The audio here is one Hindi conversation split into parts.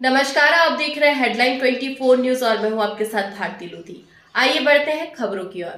नमस्कार, आप देख रहे हैं हेडलाइन 24 न्यूज और मैं हूं आपके साथ भारती लोधी। आइए बढ़ते हैं खबरों की ओर।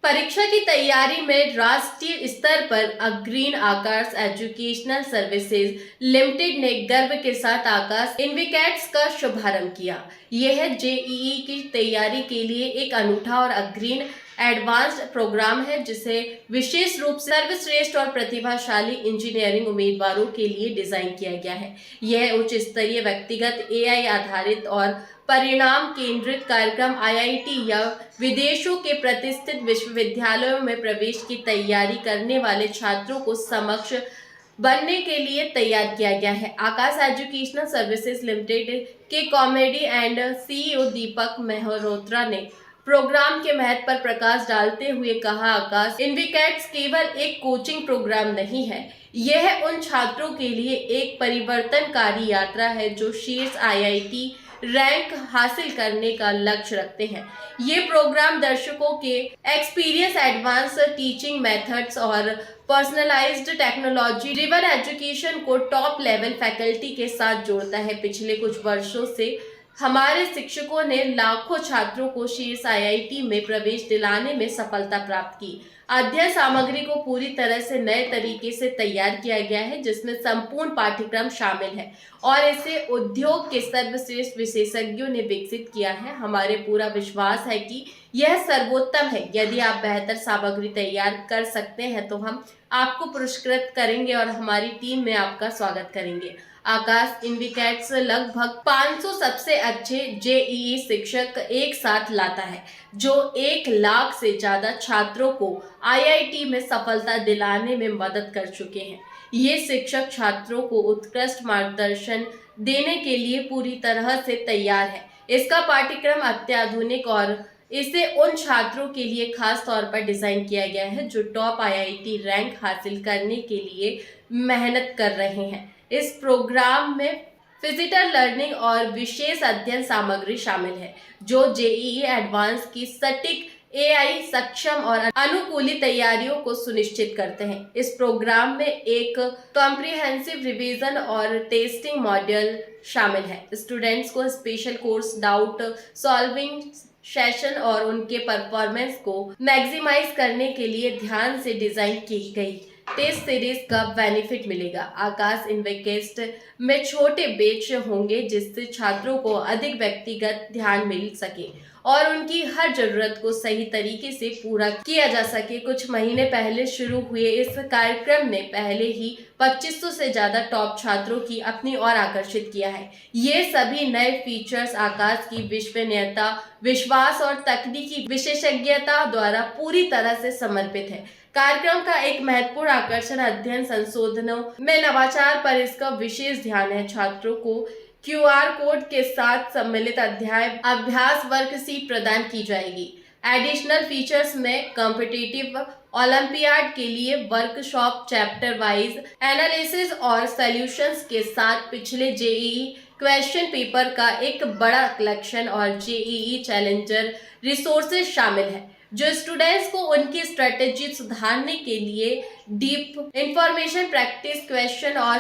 परीक्षा की तैयारी में राष्ट्रीय स्तर पर अग्रणी आकाश एजुकेशनल सर्विसेज लिमिटेड ने गर्व के साथ आकाश इनविकेट्स का शुभारंभ किया। यह जेईई की तैयारी के लिए एक अनूठा और अग्रणी एडवांस्ड प्रोग्राम है जिसे विशेष रूप से सर्वश्रेष्ठ और प्रतिभाशाली इंजीनियरिंग उम्मीदवारों के लिए डिजाइन किया गया है। यह उच्च स्तरीय व्यक्तिगत एआई आधारित और परिणाम केंद्रित कार्यक्रम आईआईटी या विदेशों के प्रतिष्ठित विश्वविद्यालयों में प्रवेश की तैयारी करने वाले छात्रों को समक्ष बनने के लिए तैयार किया गया है। आकाश एजुकेशनल सर्विसेज लिमिटेड के कॉमेडी एंड सीईओ दीपक मेहरोत्रा ने प्रोग्राम के महत्व पर प्रकाश डालते हुए कहा, आकाश इनविकेट्स केवल एक कोचिंग प्रोग्राम नहीं है, यह उन छात्रों के लिए एक परिवर्तनकारी यात्रा है जो शीर्ष आईआईटी रैंक हासिल करने का लक्ष्य रखते हैं। ये प्रोग्राम दर्शकों के एक्सपीरियंस, एडवांस टीचिंग मेथड्स और पर्सनलाइज्ड टेक्नोलॉजी ड्रिवन एजुकेशन को टॉप लेवल फैकल्टी के साथ जोड़ता है। पिछले कुछ वर्षों से हमारे शिक्षकों ने लाखों छात्रों को शीर्ष आईआईटी में प्रवेश दिलाने में सफलता प्राप्त की। अध्ययन सामग्री को पूरी तरह से नए तरीके से तैयार किया गया है जिसमें संपूर्ण पाठ्यक्रम शामिल है और इसे उद्योग के सर्वश्रेष्ठ विशेषज्ञों ने विकसित किया है। हमारे पूरा विश्वास है कि यह सर्वोत्तम है। यदि आप बेहतर सामग्री तैयार कर सकते हैं तो हम आपको पुरस्कृत करेंगे और हमारी टीम में आपका स्वागत करेंगे। आकाश इनविकेट्स लगभग 500 सबसे अच्छे जेईई शिक्षक एक साथ लाता है जो 1 लाख से ज्यादा छात्रों को आईआईटी में सफलता दिलाने में मदद कर चुके हैं। ये शिक्षक छात्रों को उत्कृष्ट मार्गदर्शन देने के लिए पूरी तरह से तैयार है। इसका पाठ्यक्रम अत्याधुनिक और इसे उन छात्रों के लिए खास तौर पर डिजाइन किया गया है जो टॉप आईआईटी रैंक हासिल करने के लिए मेहनत कर रहे हैं। इस प्रोग्राम में फिजिकल लर्निंग और विशेष अध्ययन सामग्री शामिल है जो जेईई एडवांस की सटीक एआई सक्षम और अनुकूलित तैयारियों को सुनिश्चित करते हैं। इस प्रोग्राम में एक कॉम्प्रिहेंसिव रिवीजन और टेस्टिंग मॉड्यूल शामिल है। स्टूडेंट्स को special course, doubt solving session और उनके परफॉर्मेंस को मैक्सिमाइज करने के लिए ध्यान से डिजाइन की गई टेस्ट सीरीज का बेनिफिट मिलेगा। आकाश इनविकेट्स में छोटे बैच होंगे जिससे छात्रों को अधिक व्यक्तिगत ध्यान मिल सके और उनकी हर जरूरत को सही तरीके से पूरा किया जा सके। कुछ महीने पहले शुरू हुए इस कार्यक्रम ने पहले ही 2500 से ज्यादा टॉप छात्रों की अपनी ओर आकर्षित किया है। ये सभी नए फीचर्स आकाश की विश्वसनीयता, विश्वास और तकनीकी विशेषज्ञता द्वारा पूरी तरह से समर्पित है। कार्यक्रम का एक महत्वपूर्ण आकर्षण अध्ययन संशोधनों में नवाचार पर इसका विशेष ध्यान है। छात्रों को क्यूआर कोड के साथ सम्मिलित अभ्यास वर्कशीट प्रदान की जाएगी। एडिशनल फीचर्स में कॉम्पिटिटिव ओलंपियाड के लिए वर्कशॉप, चैप्टर वाइज एनालिसिस और सॉल्यूशंस के साथ पिछले जेईई क्वेश्चन पेपर का एक बड़ा कलेक्शन और जेईई चैलेंजर रिसोर्सेज शामिल है जो स्टूडेंट्स को उनकी स्ट्रेटेजी सुधारने के लिए डीप इंफॉर्मेशन, प्रैक्टिस क्वेश्चन और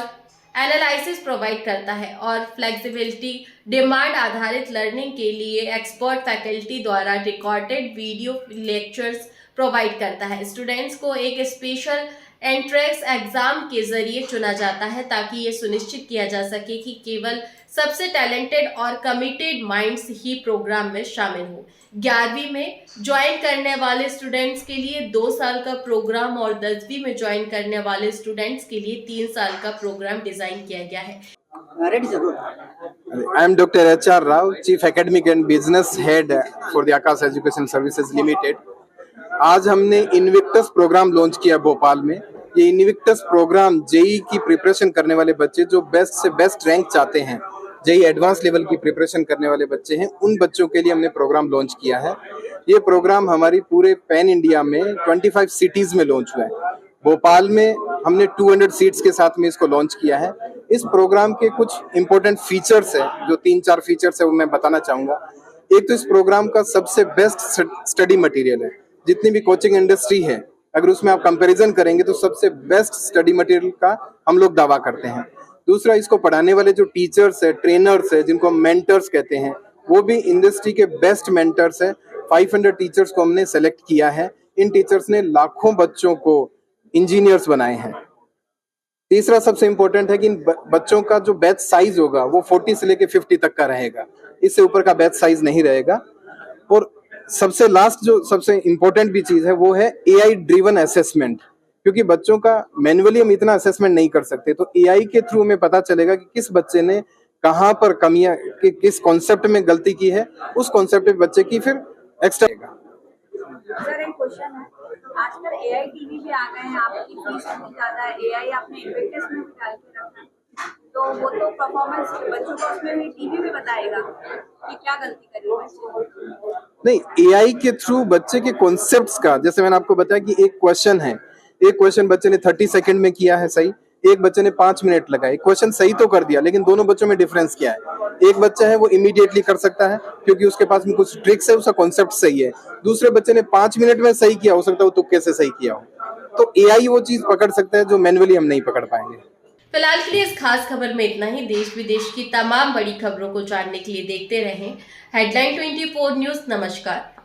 एनालिसिस प्रोवाइड करता है और फ्लेक्सिबिलिटी, डिमांड आधारित लर्निंग के लिए एक्सपर्ट फैकल्टी द्वारा रिकॉर्डेड वीडियो लेक्चर्स प्रोवाइड करता है। स्टूडेंट्स को एक स्पेशल एंट्रेंस एग्जाम के जरिए चुना जाता है ताकि ये सुनिश्चित किया जा सके कि केवल सबसे टैलेंटेड और कमिटेड माइंड्स ही प्रोग्राम में शामिल हो। 11वीं में ज्वाइन करने वाले स्टूडेंट्स के लिए 2 साल का प्रोग्राम और 10वीं में ज्वाइन करने वाले स्टूडेंट्स के लिए 3 साल का प्रोग्राम डिजाइन किया गया है। I am Dr. H.R. Rao, Chief Academic and Business Head for the Akash Education Services Limited. आज हमने इनविक्टस प्रोग्राम लॉन्च किया भोपाल में। ये इनविक्टस प्रोग्राम जेई की प्रिपरेशन करने वाले बच्चे जो बेस्ट से बेस्ट रैंक चाहते हैं, जेई एडवांस लेवल की प्रिपरेशन करने वाले बच्चे हैं, उन बच्चों के लिए हमने प्रोग्राम लॉन्च किया है। ये प्रोग्राम हमारी पूरे पैन इंडिया में 25 सिटीज में लॉन्च हुआ है। भोपाल में हमने 200 सीट्स के साथ में इसको लॉन्च किया है। इस प्रोग्राम के कुछ इंपॉर्टेंट फीचर्स हैं, जो 3-4 फीचर्स है वो मैं बताना चाहूँगा। एक तो इस प्रोग्राम का सबसे बेस्ट स्टडी मटेरियल है। जितनी भी कोचिंग इंडस्ट्री है, अगर उसमें आप कंपैरिजन करेंगे तो सबसे बेस्ट स्टडी मटेरियल का हम लोग दावा करते हैं। दूसरा, इसको पढ़ाने वाले जो टीचर्स है, ट्रेनर्स है, जिनको हम मेंटर्स कहते हैं, वो भी इंडस्ट्री के बेस्ट मेंटर्स है। 500 टीचर्स को हमने सेलेक्ट किया है। इन टीचर्स ने लाखों बच्चों को इंजीनियर्स बनाए हैं। तीसरा सबसे इंपॉर्टेंट है कि इन बच्चों का जो बैच साइज होगा वो 40 से लेके 50 तक का रहेगा, इससे ऊपर का बैच साइज नहीं रहेगा। और सबसे लास्ट जो सबसे इंपॉर्टेंट भी चीज है वो है एआई ड्रिवन असेसमेंट, क्योंकि बच्चों का मैन्युअली हम इतना असेसमेंट नहीं कर सकते, तो एआई के थ्रू हमें पता चलेगा कि किस बच्चे ने कहाँ पर कमियां, किस कॉन्सेप्ट में गलती की है, उस कॉन्सेप्ट में बच्चे की फिर एक्स्ट्रा। सर एक क्वेश्चन है, आजकल एआई टीवी भी आ गए हैं, आपकी फीस बहुत ज्यादा है, एआई आपने इन्विक्टस में भी डाल के रखा है, तो वो तो परफॉर्मेंस बच्चों को उसमें भी टीवी में बताएगा कि क्या गलती करी है। नहीं, एआई के थ्रू बच्चे के कॉन्सेप्ट्स का, जैसे मैंने आपको बताया कि एक क्वेश्चन है, एक क्वेश्चन बच्चे ने 30 सेकंड में किया है सही, एक बच्चे ने 5 मिनट लगाए, क्वेश्चन सही तो कर दिया, लेकिन दोनों बच्चों में डिफरेंस क्या है? एक बच्चा है वो इमीडिएटली कर सकता है क्योंकि उसके पास में कुछ ट्रिक्स है, उसका कॉन्सेप्ट सही है। दूसरे बच्चे ने 5 मिनट में सही किया, हो सकता है वो तुक्के से सही किया हो। तो एआई वो चीज पकड़ सकता है जो मैन्युअली हम नहीं पकड़ पाएंगे। फिलहाल के लिए इस खास खबर में इतना ही। देश विदेश की तमाम बड़ी खबरों को जानने के लिए देखते रहें हेडलाइन 24 न्यूज। नमस्कार।